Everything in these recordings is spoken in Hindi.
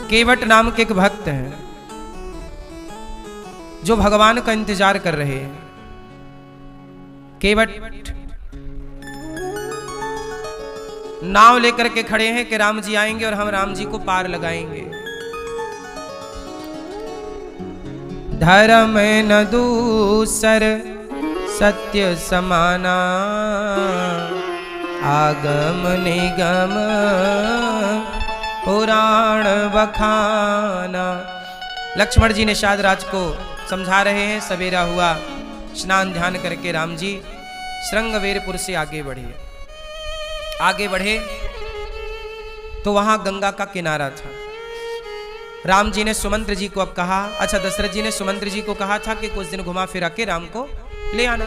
केवट नाम के एक भक्त हैं जो भगवान का इंतजार कर रहे हैं। केवट नाव लेकर के खड़े हैं कि राम जी आएंगे और हम राम जी को पार लगाएंगे। धर्म न दूसर सत्य समाना, आगम निगम पुराण बखाना। लक्ष्मण जी ने शाद राज को समझा रहे हैं। सवेरा हुआ, स्नान ध्यान करके राम जी श्रृंगवेरपुर से आगे बढ़े तो वहां गंगा का किनारा था। राम जी ने सुमंत्र जी को अब कहा, अच्छा दशरथ जी ने सुमंत्र जी को कहा था कि कुछ दिन घुमा फिरा के राम को ले आना।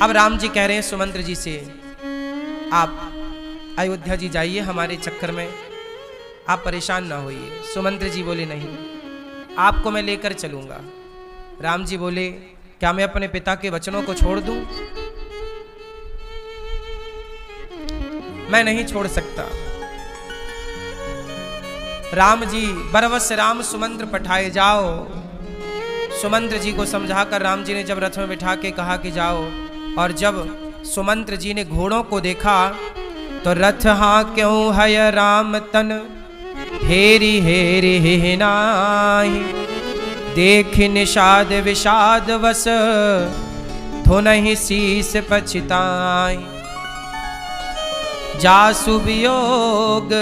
अब राम जी कह रहे हैं सुमंत्र जी से, आप अयोध्या जी जाइए, हमारे चक्कर में आप परेशान ना होइए। सुमंत्र जी बोले, नहीं, आपको मैं लेकर चलूंगा। राम जी बोले, क्या मैं अपने पिता के वचनों को छोड़ दूं? मैं नहीं छोड़ सकता। राम जी, बरवस राम सुमंत्र पठाए जाओ। सुमंत्र जी को समझाकर राम जी ने जब रथ में बिठा के कहा कि जाओ, और जब सुमंत्र जी ने घोड़ों को देखा तो रथ हाँ क्यों है राम तन, हेरी हेरी हे नाही, देख निषाद विषाद वस, थो नहीं शीस पछताई। जासु वियोग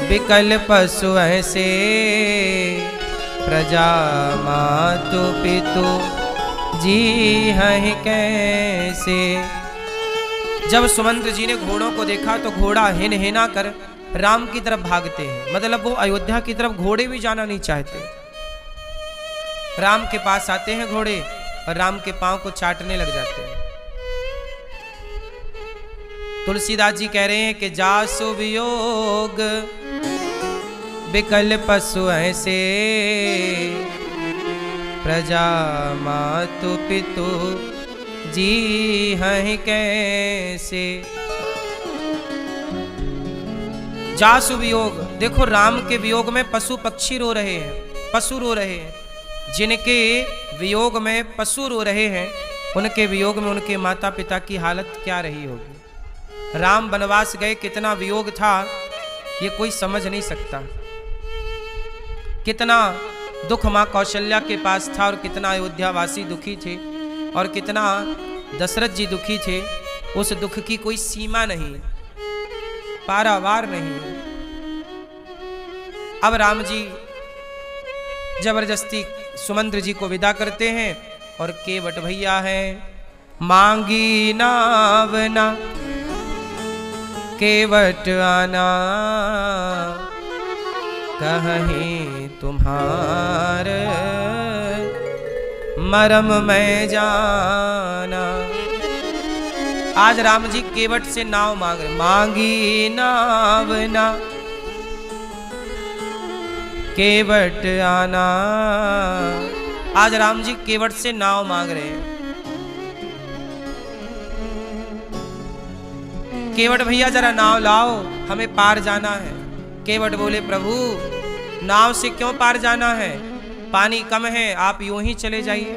विकल पशु ऐसे, प्रजा मातु पितु जी हैं कैसे। जब सुमंत्र जी ने घोड़ों को देखा तो घोड़ा हिन हिना कर राम की तरफ भागते हैं। मतलब वो अयोध्या की तरफ घोड़े भी जाना नहीं चाहते। राम के पास आते हैं घोड़े और राम के पांव को चाटने लग जाते हैं। तुलसीदास जी कह रहे हैं कि जासु वियोग विकल पशु ऐसे, प्रजा मातु पितु जी हैं कैसे। जासु वियोग, देखो राम के वियोग में पशु पक्षी रो रहे हैं, पशु रो रहे हैं। जिनके वियोग में पशु रो रहे हैं, उनके वियोग में उनके माता पिता की हालत क्या रही होगी। राम वनवास गए, कितना वियोग था ये कोई समझ नहीं सकता। कितना दुख मां कौशल्या के पास था और कितना अयोध्यावासी दुखी थे और कितना दशरथ जी दुखी थे। उस दुख की कोई सीमा नहीं, पारावार नहीं। अब राम जी जबरदस्ती सुमंत्र जी को विदा करते हैं और केवट भैया हैं। मांगी नावना केवट आना, कहीं तुम्हार मरम में जाना। आज राम जी केवट से नाव मांग रहे। मांगी नावना केवट आना, आज राम जी केवट से नाव मांग रहे हैं। केवट भैया जरा नाव लाओ, हमें पार जाना है। केवट बोले, प्रभु नाव से क्यों पार जाना है, पानी कम है, आप यूं ही चले जाइए।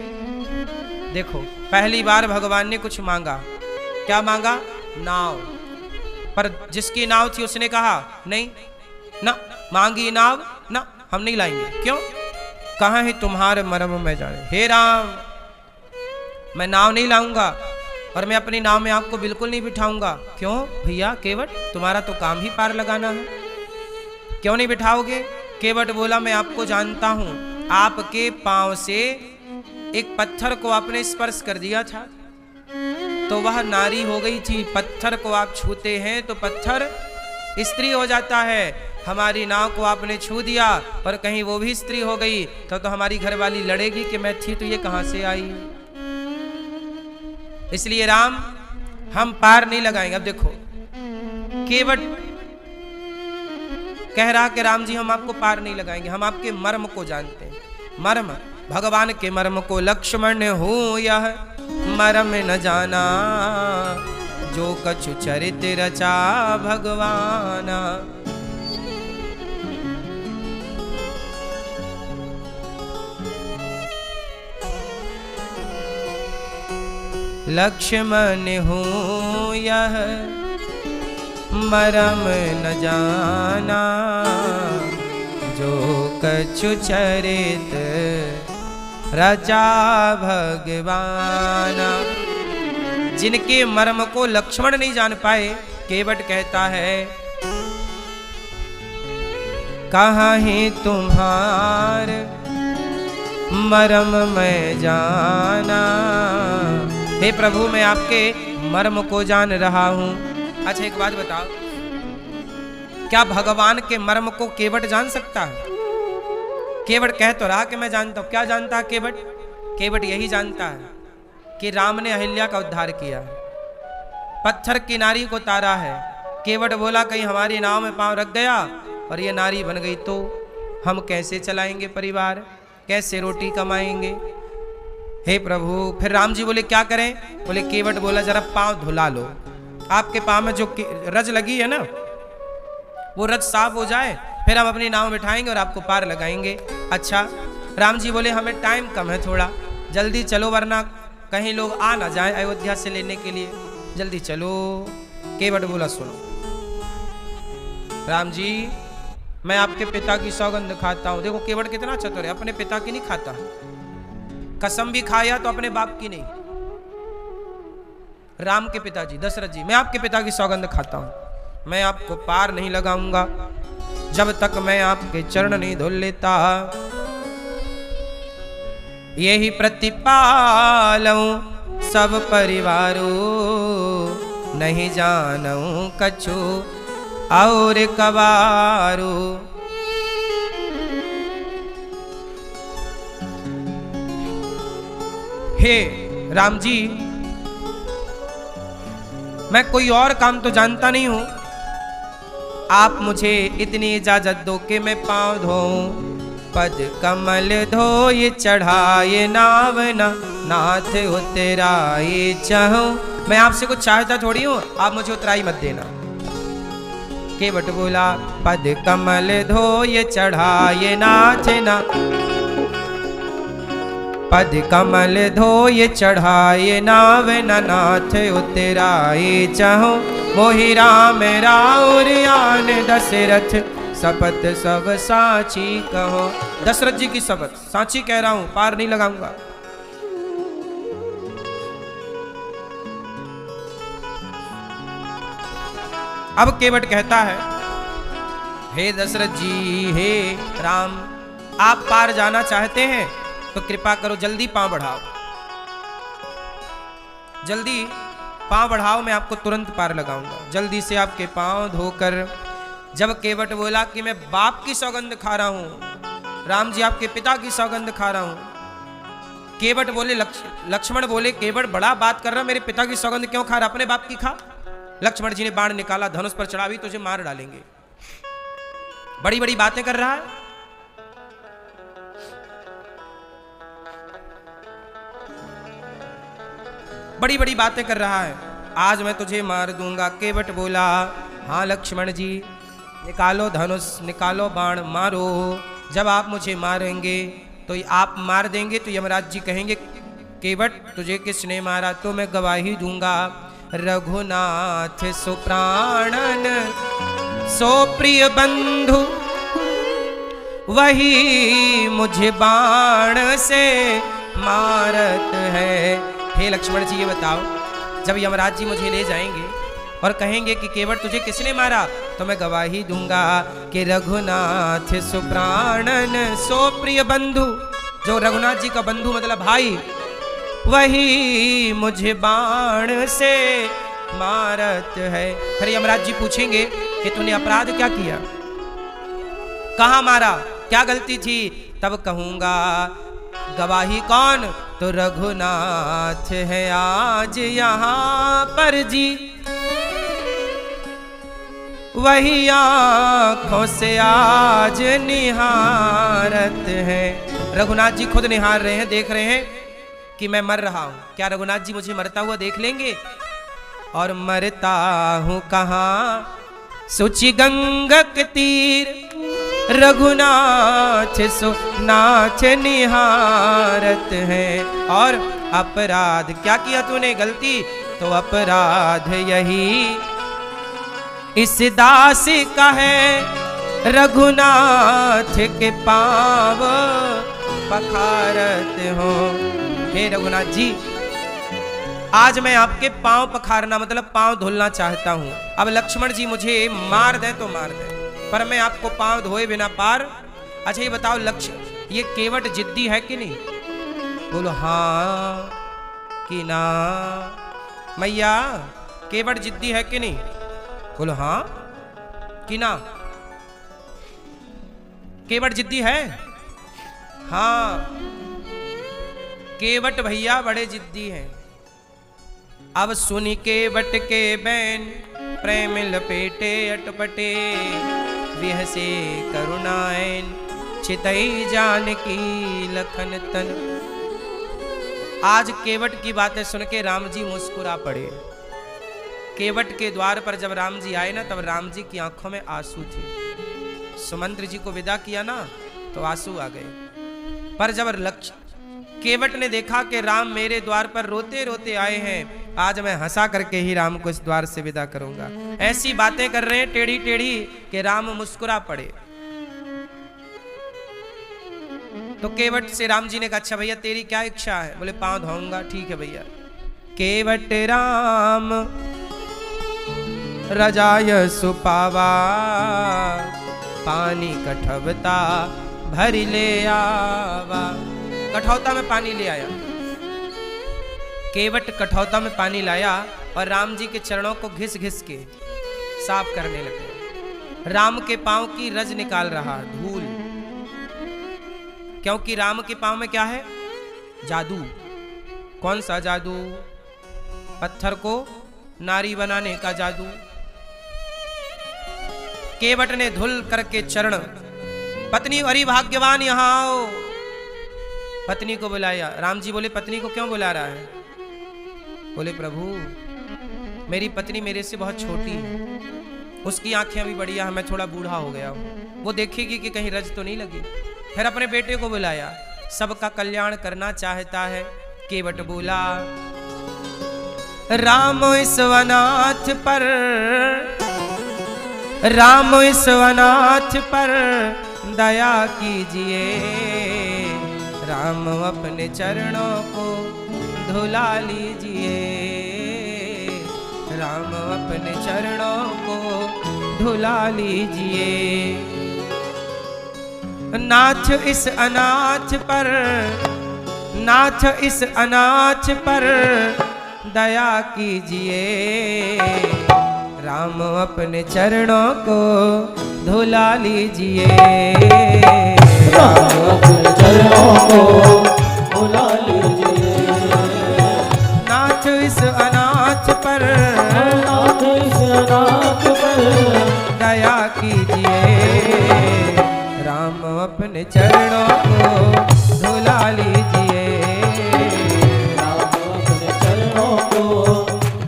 देखो पहली बार भगवान ने कुछ मांगा। क्या मांगा? नाव। पर जिसकी नाव थी उसने कहा नहीं ना, मांगी नाव ना, हम नहीं लाएंगे। क्यों? कहाँ है तुम्हारे मरम में जाने। हे राम, मैं नाव नहीं लाऊंगा और मैं अपनी नाव में आपको बिल्कुल नहीं बिठाऊंगा। क्यों भैया केवट, तुम्हारा तो काम ही पार लगाना है, क्यों नहीं बिठाओगे? केवट बोला, मैं आपको जानता हूं, आपके पांव से एक पत्थर को आपने स्पर्श कर दिया था तो वह नारी हो गई थी। पत्थर को आप छूते हैं तो पत्थर स्त्री हो जाता है। हमारी नाव को आपने छू दिया और कहीं वो भी स्त्री हो गई तो हमारी घरवाली लड़ेगी कि मैं थी तो ये कहां से आई। इसलिए राम, हम पार नहीं लगाएंगे। अब देखो केवट कह रहा कि राम जी हम आपको पार नहीं लगाएंगे, हम आपके मर्म को जानते हैं। मर्म, भगवान के मर्म को लक्ष्मण हो यह मर्म न जाना, जो कछु चरित रचा भगवाना। लक्ष्मण हूँ यह मरम न जाना, जो कछु चरित रचा भगवाना। जिनके मर्म को लक्ष्मण नहीं जान पाए, केवट कहता है कहाँ ही तुम्हार मर्म मैं जाना। हे प्रभु, मैं आपके मर्म को जान रहा हूं। अच्छा एक बात बताओ, क्या भगवान के मर्म को केवट जान सकता है? केवट कह तो रहा कि मैं जानता हूं। क्या जानता है केवट? केवट यही जानता है कि राम ने अहिल्या का उद्धार किया, पत्थर की नारी को तारा है। केवट बोला कहीं हमारी नाव में पांव रख गया और ये नारी बन गई तो हम कैसे चलाएंगे परिवार, कैसे रोटी कमाएंगे? हे प्रभु, फिर राम जी बोले क्या करें? बोले केवट बोला जरा पांव धुला लो, आपके पांव में जो रज लगी है ना वो रज साफ हो जाए, फिर हम अपनी नाव बिठाएंगे और आपको पार लगाएंगे। अच्छा, राम जी बोले हमें टाइम कम है, थोड़ा जल्दी चलो वरना कहीं लोग आ ना जाए अयोध्या से लेने के लिए, जल्दी चलो। केवट बोला सुनो राम जी, मैं आपके पिता की सौगंध खाता हूं। देखो केवट कितना चतुर है, अपने पिता की नहीं खाता, कसम भी खाया तो अपने बाप की नहीं। राम के पिताजी दशरथ जी, मैं आपके पिता की सौगंध खाता हूं, मैं आपको पार नहीं लगाऊंगा जब तक मैं आपके चरण नहीं धुल लेता। यही प्रतिपालूं सब परिवारों, नहीं जानूं कछु और कवारो। हे राम जी, मैं कोई और काम तो जानता नहीं हूं, आप मुझे इतनी इजाजत दो कि मैं पांव धोऊं। पद कमल धोए चढ़ाए नावना, नाथ उतराए चाहूं। मैं आपसे कुछ चाहता थोड़ी हूं, आप मुझे उतराई मत देना। केवट बोला पद कमल धोए चढ़ाए नाथ ना, पद कमल धोए चढ़ाए नाव नाथ उतराए चाहूं। मोहि राम राउर आन दशरथ, शपथ सब साची कहो। दशरथ जी की शपथ साची कह रहा हूं, पार नहीं लगाऊंगा। अब केवट कहता है हे दशरथ जी, हे राम, आप पार जाना चाहते हैं तो कृपा करो जल्दी पांव बढ़ाओ, जल्दी पांव बढ़ाओ, मैं आपको तुरंत पार लगाऊंगा। जल्दी से आपके पांव धोकर। जब केवट बोला कि मैं बाप की सौगंध खा रहा हूं, राम जी आपके पिता की सौगंध खा रहा हूं। केवट बोले लक्ष्मण बोले केवट बड़ा बात कर रहा, मेरे पिता की सौगंध क्यों खा रहा, अपने बाप की खा। लक्ष्मण जी ने बाण निकाला, धनुष पर चढ़ा, भी तुझे मार डालेंगे। बड़ी बड़ी बातें कर रहा है। बड़ी बड़ी बातें कर रहा है, आज मैं तुझे मार दूंगा। केवट बोला हाँ लक्ष्मण जी, निकालो धनुष, निकालो बाण, मारो। जब आप मुझे मारेंगे तो आप मार देंगे तो यमराज जी कहेंगे केवट तुझे किसने मारा, तो मैं गवाही दूंगा रघुनाथ सुप्राणन सो प्रिय बंधु, वही मुझे बाण से मारत है। हे लक्ष्मण जी ये बताओ, जब यमराज जी मुझे ले जाएंगे और कहेंगे कि केवट तुझे किसने मारा, तो मैं गवाही दूंगा कि रघुनाथ सुप्राणन सो प्रिय बंधु, जो रघुनाथ जी का बंधु मतलब भाई, वही मुझे बाण से मारत है। फिर यमराज जी पूछेंगे कि तूने अपराध क्या किया, कहां मारा, क्या गलती थी, तब कहूंगा गवाही कौन, तो रघुनाथ है आज यहाँ पर जी, वही आंखों से आज निहारत है। रघुनाथ जी खुद निहार रहे हैं, देख रहे हैं कि मैं मर रहा हूं। क्या रघुनाथ जी मुझे मरता हुआ देख लेंगे? और मरता हूं कहां, सुचि गंगक तीर रघुनाथ सो नाथ निहारत है। और अपराध क्या किया तूने गलती, तो अपराध यही इस दास का है, रघुनाथ के पाँव पखारत हो। हे रघुनाथ जी, आज मैं आपके पांव पखारना मतलब पांव धुलना चाहता हूं। अब लक्ष्मण जी मुझे मार दे तो मार दे, पर मैं आपको पांव धोए बिना पार। अच्छा ये बताओ ये केवट जिद्दी है कि नहीं? बोलो हाँ कि ना। मैया केवट जिद्दी है कि नहीं? बोलो हाँ कि ना। केवट जिद्दी है? हाँ, केवट भैया बड़े जिद्दी हैं। अब सुनी केवट के बैन, प्रेम लपेटे अटपटे, विहसे करुणाएन, चितई जानकी लखन तन। आज केवट की बातें सुन के राम जी मुस्कुरा पड़े। केवट के द्वार पर जब राम जी आए ना, तब राम जी की आंखों में आंसू थे। सुमंत्र जी को विदा किया ना, तो आंसू आ गए। पर जब केवट ने देखा कि राम मेरे द्वार पर रोते रोते आए हैं, आज मैं हंसा करके ही राम को इस द्वार से विदा करूंगा। ऐसी बातें कर रहे हैं टेढ़ी टेढ़ी कि राम मुस्कुरा पड़े। तो केवट से राम जी ने कहा, अच्छा भैया तेरी क्या इच्छा है? बोले पांव धोऊंगा। ठीक है भैया। केवट राम रजाय सुपावा, पानी कठवता भरी ले आवा। कठौता में पानी ले आया। केवट कठौता में पानी लाया और राम जी के चरणों को घिस घिस के साफ करने लगे। राम के पांव की रज निकाल रहा, धूल। क्योंकि राम के पांव में क्या है? जादू। कौन सा जादू? पत्थर को नारी बनाने का जादू। केवट ने धुल करके चरण, पत्नी अरे भाग्यवान यहां आओ। पत्नी को बुलाया। राम जी बोले पत्नी को क्यों बुला रहा है? बोले प्रभु मेरी पत्नी मेरे से बहुत छोटी है, उसकी आंखें अभी बढ़िया है, मैं थोड़ा बूढ़ा हो गया हूं, वो देखेगी कि कहीं रज तो नहीं लगी। फिर अपने बेटे को बुलाया, सबका कल्याण करना चाहता है। केवट बोला राम इस अनाथ पर, राम इस अनाथ पर दया कीजिए, राम अपने चरणों को धुला लीजिए, राम अपने चरणों को धुला लीजिए। नाथ इस अनाथ पर, नाथ इस अनाथ पर दया कीजिए, राम अपने चरणों को धुला लीजिए, राम अपने चरणों को धुला लीजिए। नाथ इस अनाथ पर, नाथ इस अनाथ पर दया कीजिए, राम अपने चरणों को धुला लीजिए, राम अपने चरणों को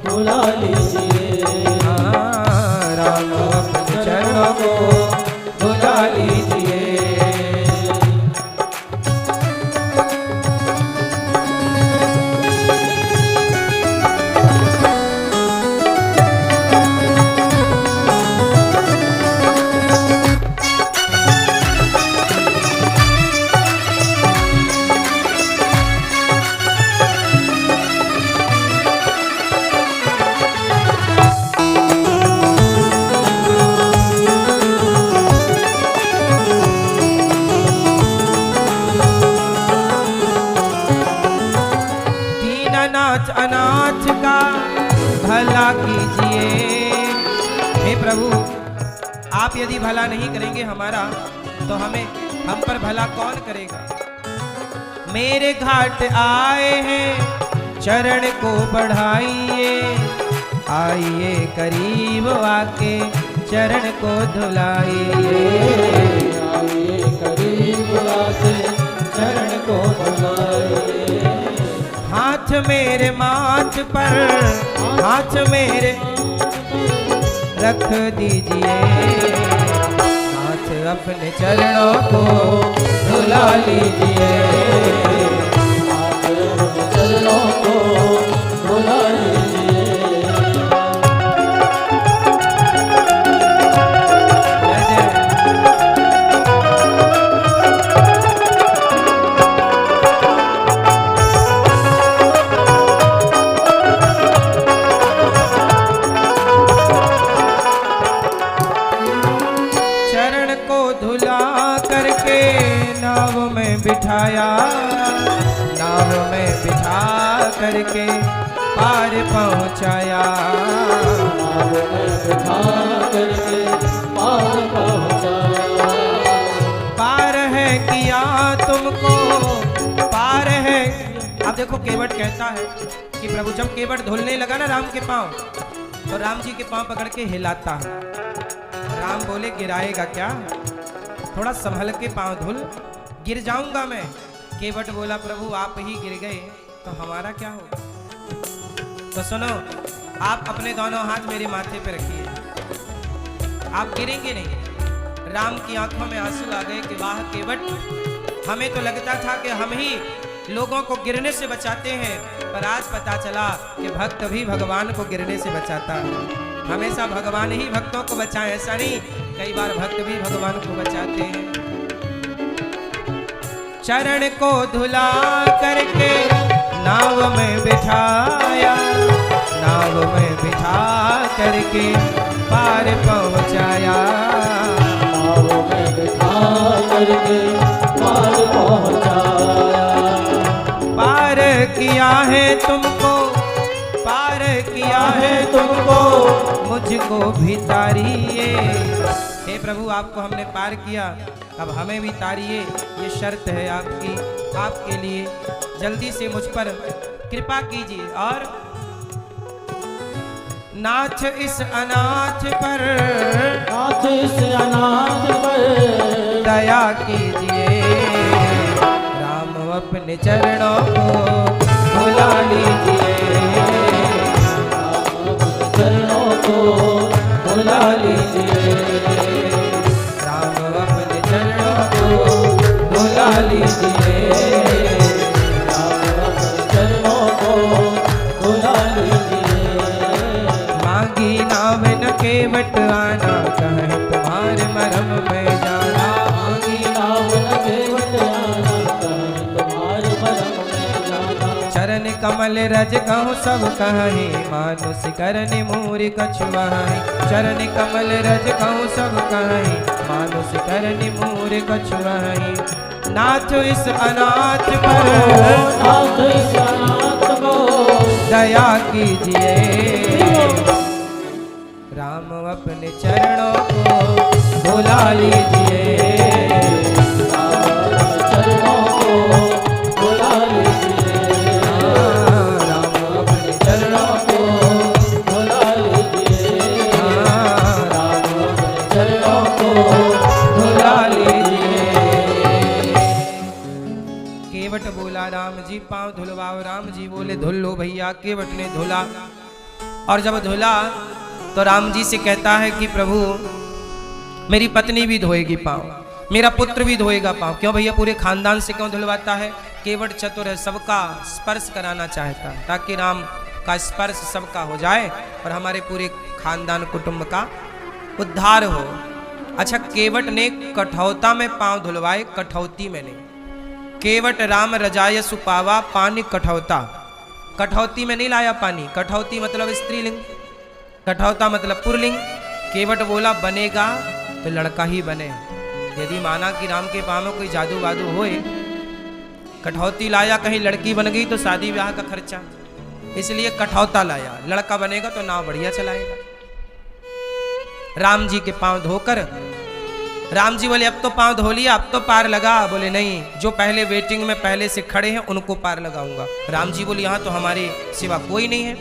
धुला लीजिए, राम अपने चरणों को धुला लीजिए। अनाथ का भला कीजिए। हे प्रभु आप यदि भला नहीं करेंगे हमारा, तो हम पर भला कौन करेगा? मेरे घाट आए हैं चरण को बढ़ाइए, आइए करीब आके चरण को धुलाइए, आइए करीब आके चरण को धुलाइए। हाथ मेरे माथ पर, हाथ मेरे रख दीजिए, हाथ अपने चरणों को धुला लीजिए। आज अपने चरणों को धुला लीजिए। नाव में बिठाया, नाव में बिठा करके पार पहुँचाया, नाव में बिठा करके पार पहुँचाया। पार है किया तुमको, पार है। अब देखो केवट कहता है कि प्रभु जब केवट धुलने लगा ना राम के पाँव, तो राम जी के पाँव पकड़ के हिलाता है। राम बोले गिराएगा क्या, थोड़ा संभल के पाँव धुल, गिर जाऊंगा मैं। केवट बोला प्रभु आप ही गिर गए तो हमारा क्या होगा। तो सुनो, आप अपने दोनों हाथ मेरे माथे पे रखिए, आप गिरेंगे नहीं। राम की आंखों में आंसू आ गए कि वाह केवट, हमें तो लगता था कि हम ही लोगों को गिरने से बचाते हैं, पर आज पता चला कि भक्त भी भगवान को गिरने से बचाता है। हमेशा भगवान ही भक्तों को बचाए, ऐसा नहीं, कई बार भक्त भी भगवान को बचाते हैं। चरण को धुला करके नाव में बिठाया, नाव में बिठा करके पार पहुँचाया, नाव में बिठा करके पार पहुँचाया। पार किया है तुमको, पार किया है तुमको, मुझको भी तारिए। हे प्रभु आपको हमने पार किया, अब हमें भी तारिए, ये शर्त है आपकी, आपके लिए जल्दी से मुझ पर कृपा कीजिए। और नाथ इस अनाथ पर, नाथ इस अनाथ पर दया कीजिए। राम अपने चरणों को धुला लीजिए, चरणों को धुला लीजिए। राम अपने चरणों को धुला लीजिए, राम अपने चरणों को धुला लीजिए। मांगी नाव न केवट आना, कहे तुम्हारे मरम में जाना। मांगी नाव न केवट आना, कहे तुम्हारे मरम में जाना। चरण कमल रज कहूँ सब कहीं, मानुष करनि मूरि कछुआई। चरण कमल रज कहूँ सब कहीं, मानुष करनि मूरि कछुआई। नाथ इस अनाथ पर, नाथ इस अनाथ को दया कीजिए। राम अपने चरणों को धुला लीजिए, चरणों को धुला लीजिए। राम अपने चरणों को धुला लीजिए। राम अपने चरणों को धुला लीजिए। केवट बोला राम जी पांव धुलवाओ। राम जी बोले धुल लो भैया। केवट ने धुला, और जब धुला तो राम जी से कहता है कि प्रभु मेरी पत्नी भी धोएगी पांव, मेरा पुत्र भी धोएगा पांव। क्यों भैया, पूरे खानदान से क्यों धुलवाता है। केवट चतुर है, सबका स्पर्श कराना चाहता है, ताकि राम का स्पर्श सबका हो जाए और हमारे पूरे खानदान कुटुंब का उद्धार हो। अच्छा, केवट ने कठौता में पांव धुलवाए, कठौती में नहीं। केवट राम रजाय सुपावा, पानी कठौता, कठौती में नहीं लाया पानी। कठौती मतलब स्त्रीलिंग, कठौता मतलब पुरलिंग। केवट बोला बनेगा तो लड़का ही बने। यदि माना कि राम के पाँव में कोई जादू वादू होए, कठौती लाया, कहीं लड़की बन गई तो शादी ब्याह का खर्चा, इसलिए कठौता लाया। लड़का बनेगा तो नाव बढ़िया चलाएगा। राम जी के पाँव धोकर राम जी बोले अब तो पाँव धो लिया, अब तो पार लगा। बोले नहीं, जो पहले वेटिंग में पहले से खड़े हैं उनको पार लगाऊंगा। राम जी बोले यहाँ तो हमारे सिवा कोई नहीं है।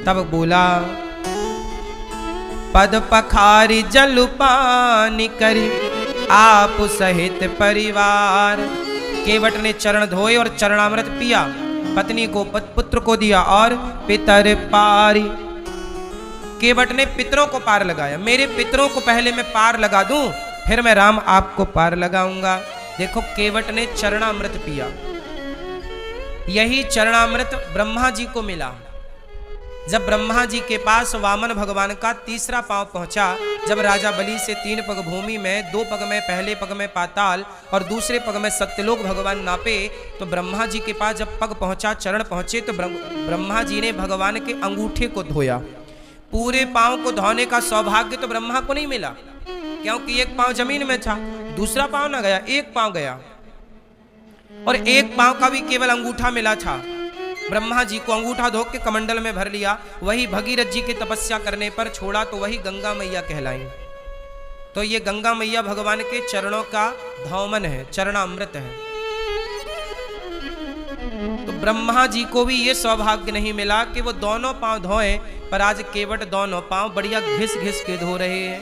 तब बोला पद पखारी जल पानी करी, आप सहित परिवार। केवट ने चरण धोए और चरणामृत पिया, पत्नी को पुत्र को दिया और पितर पारी। केवट ने पितरों को पार लगाया। मेरे पितरों को पहले मैं पार लगा दूं, फिर मैं राम आपको पार लगाऊंगा। देखो केवट ने चरणामृत पिया, यही चरणामृत ब्रह्मा जी को मिला। जब ब्रह्मा जी के पास वामन भगवान का तीसरा पांव पहुंचा, जब राजा बलि से 3 पग भूमि में, 2 पग में, पहले पग में पाताल और दूसरे पग में सत्यलोक भगवान नापे, तो ब्रह्मा जी के पास जब पग पहुंचा, चरण पहुंचे, तो ब्रह्मा जी ने भगवान के अंगूठे को धोया। पूरे पांव को धोने का सौभाग्य तो ब्रह्मा को नहीं मिला, क्योंकि एक पांव जमीन में था, दूसरा पांव ना गया, एक पांव गया, और एक पांव का भी केवल अंगूठा मिला था। ब्रह्मा जी को अंगूठा धो के कमंडल में भर लिया, वही भगीरथ जी की तपस्या करने पर छोड़ा, तो वही गंगा मैया कहलाई। तो ये गंगा मैया भगवान के चरणों का धौमन है, चरणामृत है। तो ब्रह्मा जी को भी ये सौभाग्य नहीं मिला कि वो दोनों पांव धोए, पर आज केवट दोनों पांव बढ़िया घिस घिस के धो रहे हैं।